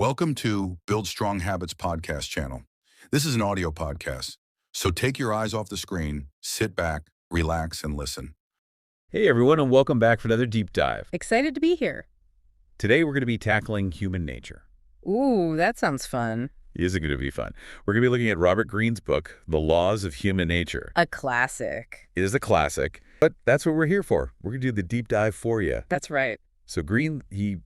Welcome to Build Strong Habits podcast channel. This is an audio podcast, so take your eyes off the screen, sit back, relax, and listen. Hey everyone, and welcome back for another deep dive. Excited to be here. Today we're going to be tackling human nature. Ooh, that sounds fun. Is it going to be fun? We're going to be looking at Robert Greene's book, The Laws of Human Nature. A classic. It is a classic, but that's what we're here for. We're going to do the deep dive for you. That's right. So Greene, he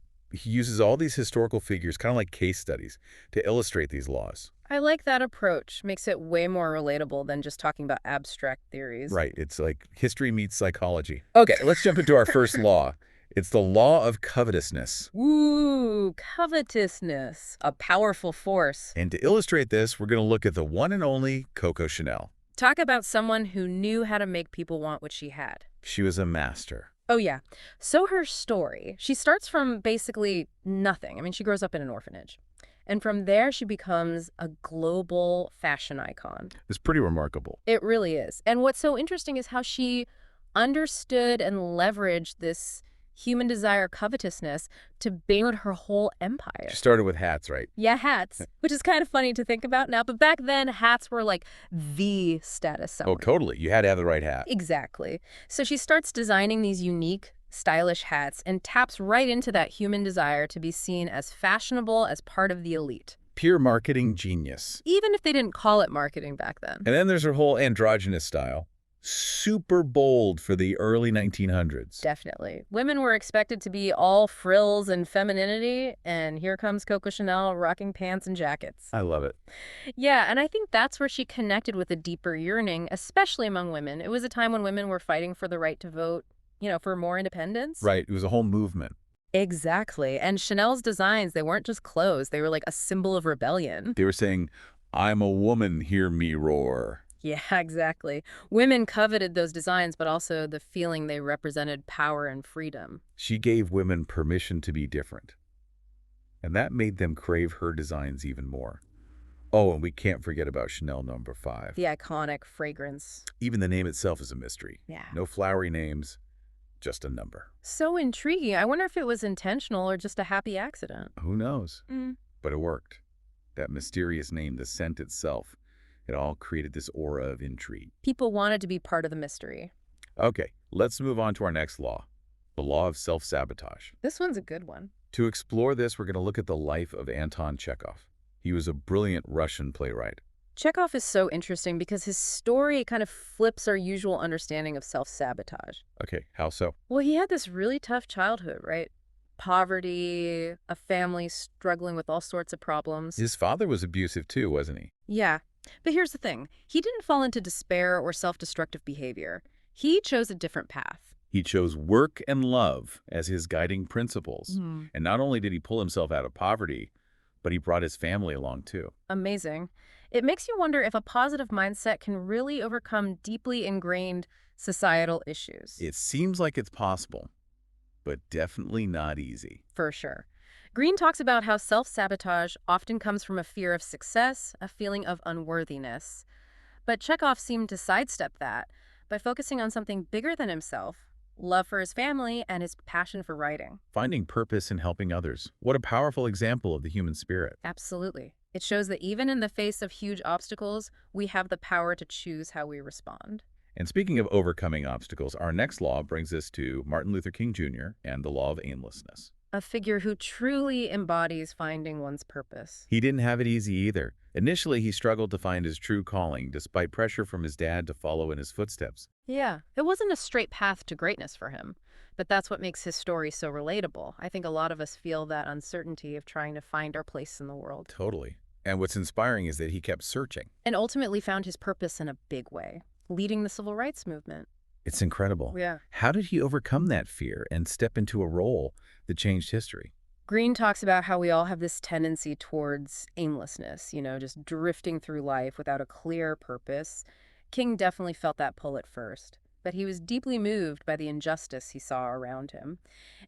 uses all these historical figures, kind of like case studies, to illustrate these laws. I like that approach. Makes it way more relatable than just talking about abstract theories. Right. It's like history meets psychology. Okay, let's jump into our first law. It's the law of covetousness. Ooh, covetousness. A powerful force. And to illustrate this, we're going to look at the one and only Coco Chanel. Talk about someone who knew how to make people want what she had. She was a master. Oh, yeah. So her story, she starts from basically nothing. I mean, she grows up in an orphanage. And from there, she becomes a global fashion icon. It's pretty remarkable. It really is. And what's so interesting is how she understood and leveraged this human desire, covetousness, to build her whole empire. She started with hats, right? Yeah, hats, which is kind of funny to think about now. But back then, hats were like the status symbol. Oh, totally. You had to have the right hat. Exactly. So she starts designing these unique, stylish hats and taps right into that human desire to be seen as fashionable, as part of the elite. Pure marketing genius. Even if they didn't call it marketing back then. And then there's her whole androgynous style. Super bold for the early 1900s. Definitely. Women were expected to be all frills and femininity, and here comes Coco Chanel rocking pants and jackets. I love it. Yeah, and I think that's where she connected with a deeper yearning, especially among women. It was a time when women were fighting for the right to vote, for more independence. Right. It was a whole movement. Exactly. And Chanel's designs, they weren't just clothes. They were like a symbol of rebellion. They were saying, I'm a woman, hear me roar. Yeah, exactly. Women coveted those designs, but also the feeling they represented power and freedom. She gave women permission to be different. And that made them crave her designs even more. Oh, and we can't forget about Chanel number 5. The iconic fragrance. Even the name itself is a mystery. Yeah. No flowery names, just a number. So intriguing. I wonder if it was intentional or just a happy accident. Who knows? But it worked. That mysterious name, the scent itself, it all created this aura of intrigue. People wanted to be part of the mystery. Okay, let's move on to our next law, the law of self-sabotage. This one's a good one. To explore this, we're going to look at the life of Anton Chekhov. He was a brilliant Russian playwright. Chekhov is so interesting because his story kind of flips our usual understanding of self-sabotage. Okay, how so? Well, he had this really tough childhood, right? Poverty, a family struggling with all sorts of problems. His father was abusive too, wasn't he? Yeah. But here's the thing. He didn't fall into despair or self-destructive behavior. He chose a different path. He chose work and love as his guiding principles. And not only did he pull himself out of poverty, but he brought his family along too. Amazing. It makes you wonder if a positive mindset can really overcome deeply ingrained societal issues. It seems like it's possible, but definitely not easy. For sure. Greene talks about how self-sabotage often comes from a fear of success, a feeling of unworthiness. But Chekhov seemed to sidestep that by focusing on something bigger than himself, love for his family and his passion for writing. Finding purpose in helping others. What a powerful example of the human spirit. Absolutely. It shows that even in the face of huge obstacles, we have the power to choose how we respond. And speaking of overcoming obstacles, our next law brings us to Martin Luther King Jr. and the law of aimlessness. A figure who truly embodies finding one's purpose. He didn't have it easy either. Initially, he struggled to find his true calling, despite pressure from his dad to follow in his footsteps. Yeah, it wasn't a straight path to greatness for him. But that's what makes his story so relatable. I think a lot of us feel that uncertainty of trying to find our place in the world. Totally. And what's inspiring is that he kept searching. And ultimately found his purpose in a big way, leading the civil rights movement. It's incredible. Yeah. How did he overcome that fear and step into a role that changed history? Greene talks about how we all have this tendency towards aimlessness, just drifting through life without a clear purpose. King definitely felt that pull at first, but he was deeply moved by the injustice he saw around him.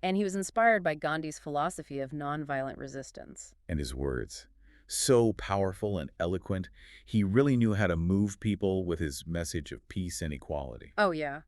And he was inspired by Gandhi's philosophy of nonviolent resistance. And his words. So powerful and eloquent. He really knew how to move people with his message of peace and equality. Oh, yeah.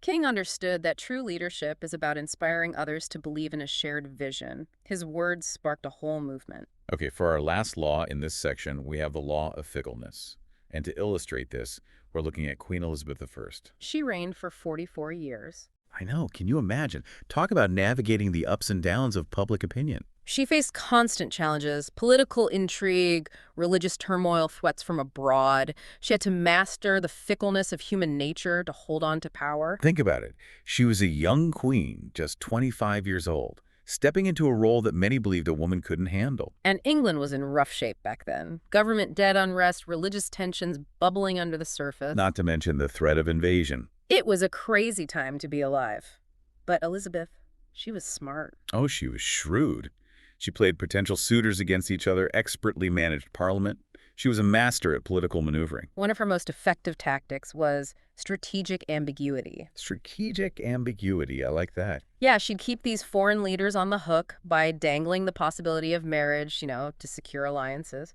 King understood that true leadership is about inspiring others to believe in a shared vision. His words sparked a whole movement. Okay, for our last law in this section, we have the law of fickleness. And to illustrate this, we're looking at Queen Elizabeth I. She reigned for 44 years. I know, can you imagine? Talk about navigating the ups and downs of public opinion. She faced constant challenges, political intrigue, religious turmoil, threats from abroad. She had to master the fickleness of human nature to hold on to power. Think about it. She was a young queen, just 25 years old, stepping into a role that many believed a woman couldn't handle. And England was in rough shape back then. Government debt unrest, religious tensions bubbling under the surface. Not to mention the threat of invasion. It was a crazy time to be alive. But Elizabeth, she was smart. Oh, she was shrewd. She played potential suitors against each other, expertly managed parliament. She was a master at political maneuvering. One of her most effective tactics was strategic ambiguity. Strategic ambiguity, I like that. Yeah, she'd keep these foreign leaders on the hook by dangling the possibility of marriage, to secure alliances.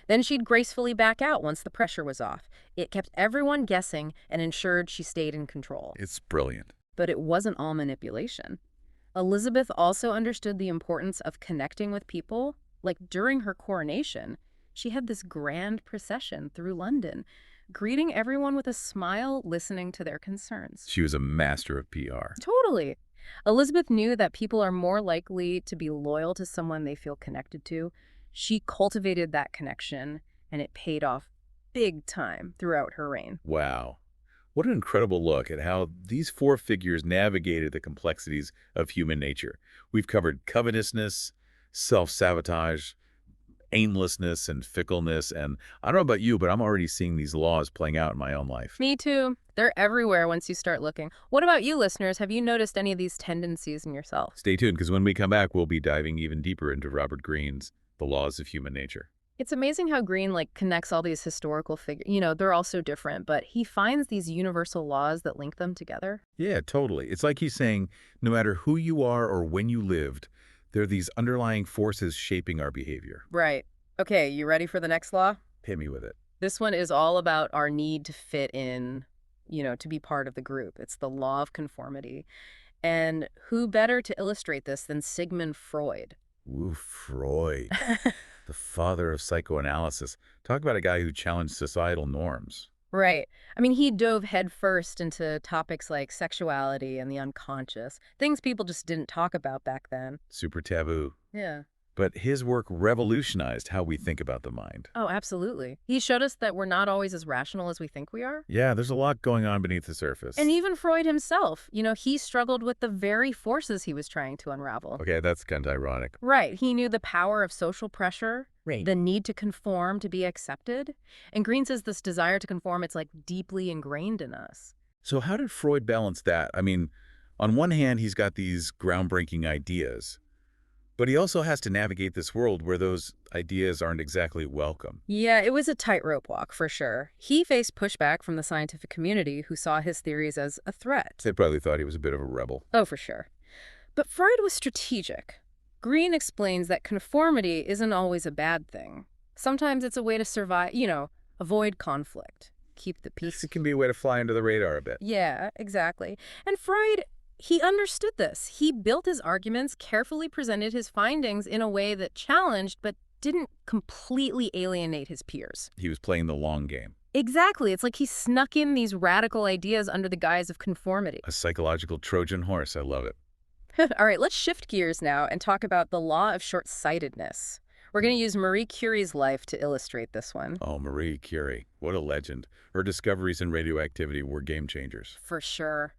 Then she'd gracefully back out once the pressure was off. It kept everyone guessing and ensured she stayed in control. It's brilliant. But it wasn't all manipulation. Elizabeth also understood the importance of connecting with people. Like during her coronation, she had this grand procession through London, greeting everyone with a smile, listening to their concerns. She was a master of PR. Totally. Elizabeth knew that people are more likely to be loyal to someone they feel connected to. She cultivated that connection, and it paid off big time throughout her reign. Wow. What an incredible look at how these four figures navigated the complexities of human nature. We've covered covetousness, self-sabotage, aimlessness, and fickleness. And I don't know about you, but I'm already seeing these laws playing out in my own life. Me too. They're everywhere once you start looking. What about you, listeners? Have you noticed any of these tendencies in yourself? Stay tuned, because when we come back, we'll be diving even deeper into Robert Greene's The Laws of Human Nature. It's amazing how Greene connects all these historical figures. They're all so different, but he finds these universal laws that link them together. Yeah, totally. It's like he's saying, no matter who you are or when you lived, there are these underlying forces shaping our behavior. Right. Okay, you ready for the next law? Hit me with it. This one is all about our need to fit in, to be part of the group. It's the law of conformity. And who better to illustrate this than Sigmund Freud? Ooh, Freud. The father of psychoanalysis. Talk about a guy who challenged societal norms. Right. I mean, he dove headfirst into topics like sexuality and the unconscious, things people just didn't talk about back then. Super taboo. Yeah. But his work revolutionized how we think about the mind. Oh, absolutely. He showed us that we're not always as rational as we think we are. Yeah, there's a lot going on beneath the surface. And even Freud himself, he struggled with the very forces he was trying to unravel. Okay, that's kind of ironic. Right. He knew the power of social pressure, Right. the need to conform to be accepted. And Greene says this desire to conform, it's deeply ingrained in us. So how did Freud balance that? I mean, on one hand, he's got these groundbreaking ideas, but he also has to navigate this world where those ideas aren't exactly welcome. Yeah, it was a tightrope walk for sure. He faced pushback from the scientific community who saw his theories as a threat. They probably thought he was a bit of a rebel. Oh, for sure. But Freud was strategic. Greene explains that conformity isn't always a bad thing. Sometimes it's a way to survive, avoid conflict, keep the peace. It can be a way to fly under the radar a bit. Yeah, exactly. And Freud, he understood this. He built his arguments, carefully presented his findings in a way that challenged but didn't completely alienate his peers. He was playing the long game. Exactly. It's like he snuck in these radical ideas under the guise of conformity. A psychological Trojan horse. I love it. All right, let's shift gears now and talk about the law of short-sightedness. We're going to use Marie Curie's life to illustrate this one. Oh, Marie Curie. What a legend. Her discoveries in radioactivity were game changers. For sure.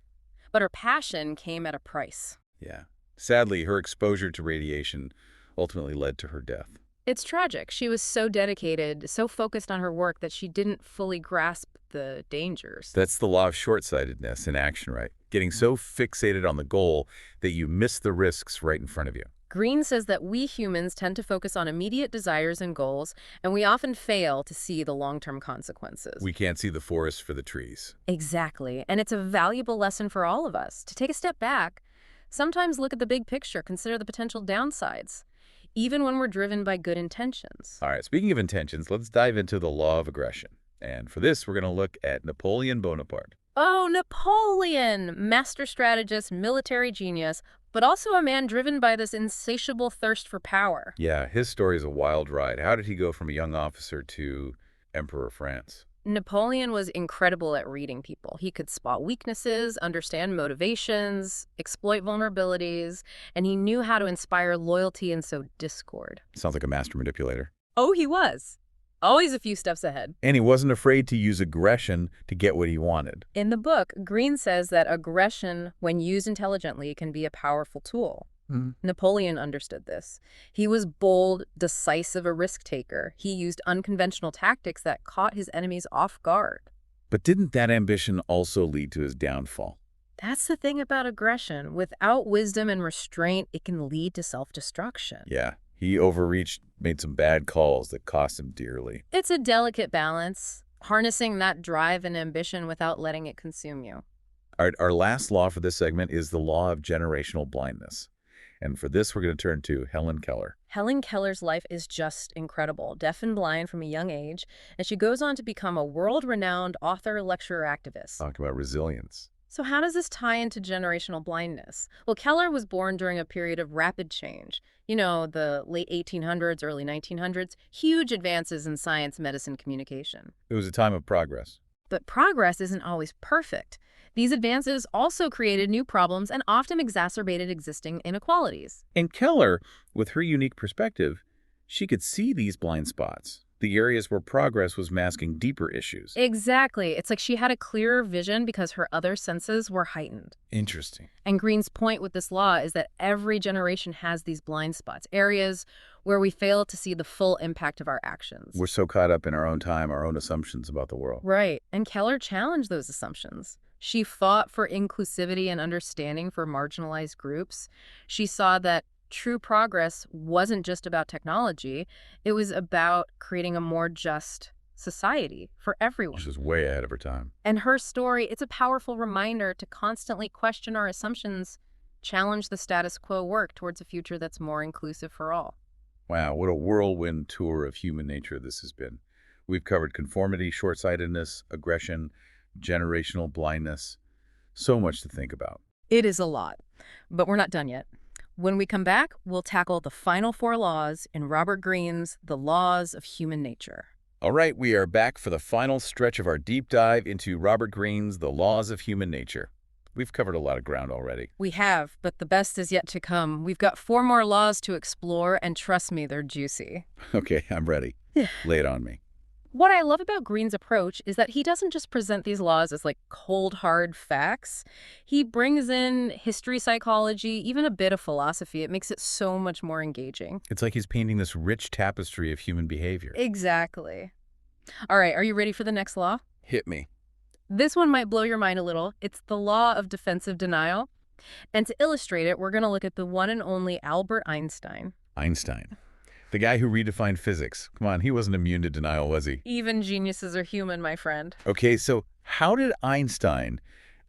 But her passion came at a price. Yeah. Sadly, her exposure to radiation ultimately led to her death. It's tragic. She was so dedicated, so focused on her work that she didn't fully grasp the dangers. That's the law of short-sightedness in action, right? Getting so fixated on the goal that you miss the risks right in front of you. Greene says that we humans tend to focus on immediate desires and goals, and we often fail to see the long-term consequences. We can't see the forest for the trees. Exactly. And it's a valuable lesson for all of us to take a step back, sometimes look at the big picture, consider the potential downsides, even when we're driven by good intentions. All right, speaking of intentions, let's dive into the law of aggression. And for this, we're going to look at Napoleon Bonaparte. Oh, Napoleon! Master strategist, military genius, but also a man driven by this insatiable thirst for power. Yeah, his story is a wild ride. How did he go from a young officer to Emperor of France? Napoleon was incredible at reading people. He could spot weaknesses, understand motivations, exploit vulnerabilities, and he knew how to inspire loyalty and sow discord. Sounds like a master manipulator. Oh, he was. Always a few steps ahead. And he wasn't afraid to use aggression to get what he wanted. In the book, Greene says that aggression, when used intelligently, can be a powerful tool. Napoleon understood this. He was bold, decisive, a risk-taker. He used unconventional tactics that caught his enemies off guard. But didn't that ambition also lead to his downfall? That's the thing about aggression. Without wisdom and restraint, it can lead to self-destruction. Yeah, he overreached, made some bad calls that cost him dearly. It's a delicate balance, harnessing that drive and ambition without letting it consume you. Our last law for this segment is the law of generational blindness. And for this, we're going to turn to Helen Keller. Helen Keller's life is just incredible, deaf and blind from a young age, and she goes on to become a world-renowned author, lecturer, activist. Talking about resilience. So how does this tie into generational blindness? Well, Keller was born during a period of rapid change. You know, the late 1800s, early 1900s, huge advances in science, medicine, communication. It was a time of progress. But progress isn't always perfect. These advances also created new problems and often exacerbated existing inequalities. And Keller, with her unique perspective, she could see these blind spots, the areas where progress was masking deeper issues. Exactly. It's like she had a clearer vision because her other senses were heightened. Interesting. And Greene's point with this law is that every generation has these blind spots, areas where we fail to see the full impact of our actions. We're so caught up in our own time, our own assumptions about the world. Right. And Keller challenged those assumptions. She fought for inclusivity and understanding for marginalized groups. She saw that true progress wasn't just about technology. It was about creating a more just society for everyone. She was way ahead of her time. And her story, it's a powerful reminder to constantly question our assumptions, challenge the status quo, work towards a future that's more inclusive for all. Wow, what a whirlwind tour of human nature this has been. We've covered conformity, short-sightedness, aggression, generational blindness. So much to think about. It is a lot, but we're not done yet. When we come back, we'll tackle the final 4 laws in Robert Greene's The Laws of Human Nature. All right, we are back for the final stretch of our deep dive into Robert Greene's The Laws of Human Nature. We've covered a lot of ground already. We have, but the best is yet to come. We've got 4 more laws to explore, and trust me, they're juicy. Okay, I'm ready. Lay it on me. What I love about Greene's approach is that he doesn't just present these laws as like cold, hard facts. He brings in history, psychology, even a bit of philosophy. It makes it so much more engaging. It's like he's painting this rich tapestry of human behavior. Exactly. All right, are you ready for the next law? Hit me. This one might blow your mind a little. It's the law of defensive denial. And to illustrate it, we're going to look at the one and only Albert Einstein. Einstein. The guy who redefined physics. Come on, he wasn't immune to denial, was he? Even geniuses are human, my friend. Okay, so how did Einstein,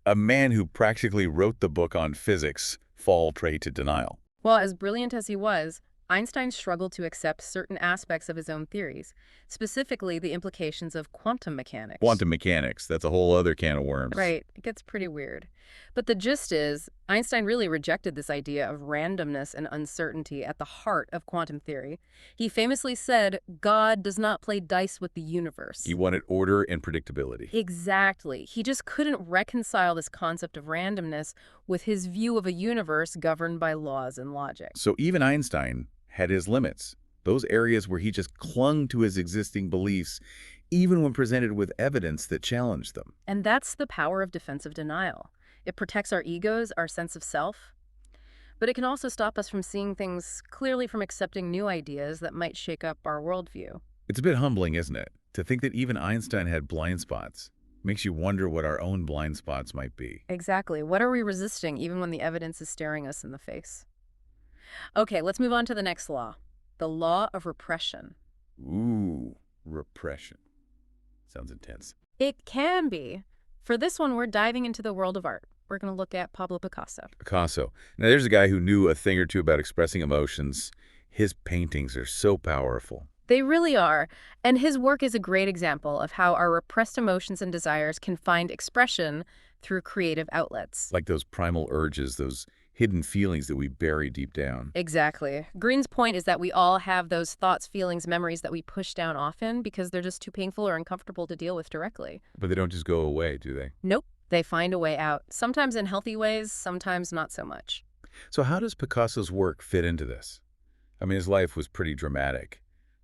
a man who practically wrote the book on physics, fall prey to denial? Well, as brilliant as he was, Einstein struggled to accept certain aspects of his own theories, specifically the implications of quantum mechanics. Quantum mechanics, that's a whole other can of worms. Right, it gets pretty weird. But the gist is, Einstein really rejected this idea of randomness and uncertainty at the heart of quantum theory. He famously said, God does not play dice with the universe. He wanted order and predictability. Exactly. He just couldn't reconcile this concept of randomness with his view of a universe governed by laws and logic. So even Einstein had his limits, those areas where he just clung to his existing beliefs, even when presented with evidence that challenged them. And that's the power of defensive denial. It protects our egos, our sense of self, but it can also stop us from seeing things clearly, from accepting new ideas that might shake up our worldview. It's a bit humbling, isn't it? To think that even Einstein had blind spots. Makes you wonder what our own blind spots might be. Exactly. What are we resisting even when the evidence is staring us in the face? Okay, let's move on to the next law. The law of repression. Ooh, repression. Sounds intense. It can be. For this one, we're diving into the world of art. We're going to look at Pablo Picasso. Picasso. Now, there's a guy who knew a thing or two about expressing emotions. His paintings are so powerful. They really are. And his work is a great example of how our repressed emotions and desires can find expression through creative outlets. Like those primal urges, those hidden feelings that we bury deep down. Exactly. Green's point is that we all have those thoughts, feelings, memories that we push down often because they're just too painful or uncomfortable to deal with directly. But they don't just go away, do they? Nope. They find a way out, sometimes in healthy ways, sometimes not so much. So how does Picasso's work fit into this? I mean, his life was pretty dramatic.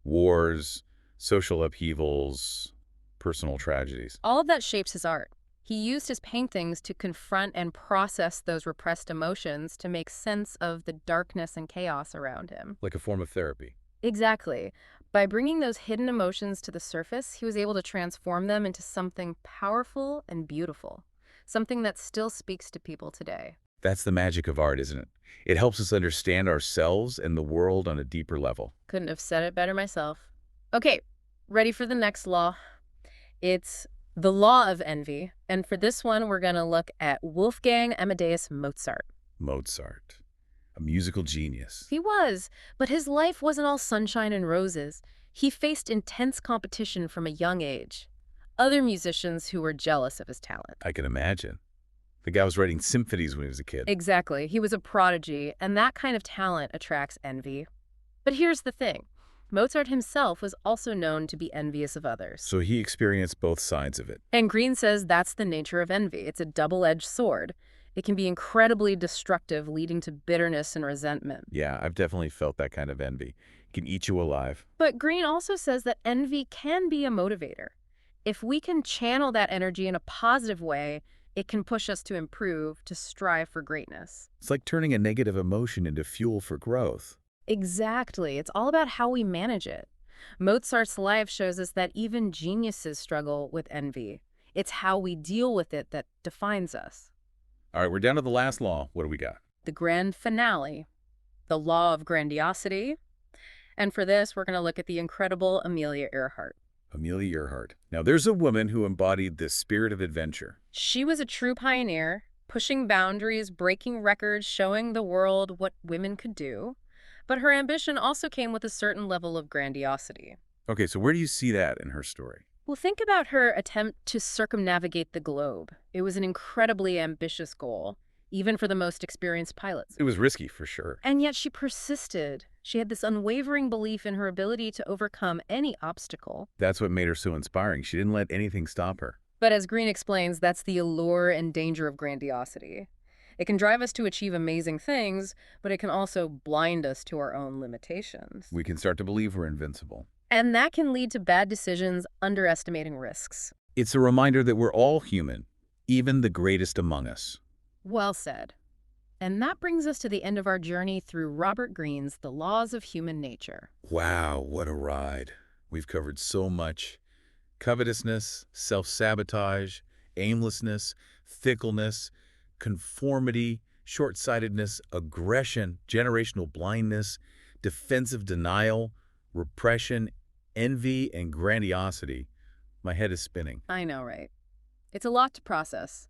Wars, social upheavals, personal tragedies. All of that shapes his art. He used his paintings to confront and process those repressed emotions to make sense of the darkness and chaos around him. Like a form of therapy. Exactly. By bringing those hidden emotions to the surface, he was able to transform them into something powerful and beautiful, something that still speaks to people today. That's the magic of art, isn't it? It helps us understand ourselves and the world on a deeper level. Couldn't have said it better myself. Okay, ready for the next law? It's the law of envy. And for this one, we're going to look at Wolfgang Amadeus Mozart. Mozart, a musical genius. He was, but his life wasn't all sunshine and roses. He faced intense competition from a young age. Other musicians who were jealous of his talent. I can imagine. The guy was writing symphonies when he was a kid. Exactly. He was a prodigy, and that kind of talent attracts envy. But here's the thing. Mozart himself was also known to be envious of others. So he experienced both sides of it. And Greene says that's the nature of envy. It's a double-edged sword. It can be incredibly destructive, leading to bitterness and resentment. Yeah, I've definitely felt that kind of envy. It can eat you alive. But Greene also says that envy can be a motivator. If we can channel that energy in a positive way, it can push us to improve, to strive for greatness. It's like turning a negative emotion into fuel for growth. Exactly. It's all about how we manage it. Mozart's life shows us that even geniuses struggle with envy. It's how we deal with it that defines us. All right, we're down to the last law. What do we got? The grand finale, the law of grandiosity. And for this, we're going to look at the incredible Amelia Earhart. Amelia Earhart. Now, there's a woman who embodied the spirit of adventure. She was a true pioneer, pushing boundaries, breaking records, showing the world what women could do. But her ambition also came with a certain level of grandiosity. Okay, so where do you see that in her story? Well, think about her attempt to circumnavigate the globe. It was an incredibly ambitious goal, even for the most experienced pilots. It was risky, for sure. And yet she persisted. She had this unwavering belief in her ability to overcome any obstacle. That's what made her so inspiring. She didn't let anything stop her. But as Greene explains, that's the allure and danger of grandiosity. It can drive us to achieve amazing things, but it can also blind us to our own limitations. We can start to believe we're invincible. And that can lead to bad decisions, underestimating risks. It's a reminder that we're all human, even the greatest among us. Well said. And that brings us to the end of our journey through Robert Greene's The Laws of Human Nature. Wow, what a ride. We've covered so much. Covetousness, self-sabotage, aimlessness, fickleness, conformity, short-sightedness, aggression, generational blindness, defensive denial, repression, envy, and grandiosity. My head is spinning. I know, right? It's a lot to process,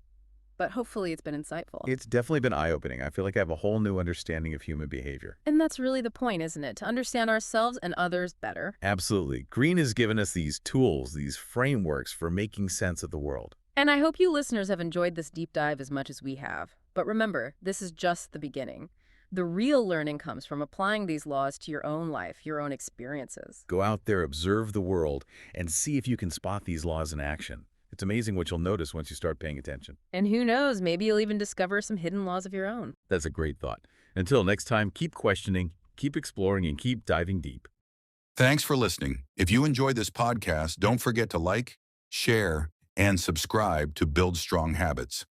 but hopefully it's been insightful. It's definitely been eye-opening. I feel like I have a whole new understanding of human behavior. And that's really the point, isn't it? To understand ourselves and others better. Absolutely. Greene has given us these tools, these frameworks for making sense of the world. And I hope you listeners have enjoyed this deep dive as much as we have. But remember, this is just the beginning. The real learning comes from applying these laws to your own life, your own experiences. Go out there, observe the world, and see if you can spot these laws in action. It's amazing what you'll notice once you start paying attention. And who knows, maybe you'll even discover some hidden laws of your own. That's a great thought. Until next time, keep questioning, keep exploring, and keep diving deep. Thanks for listening. If you enjoyed this podcast, don't forget to like, share, and subscribe to Build Strong Habits.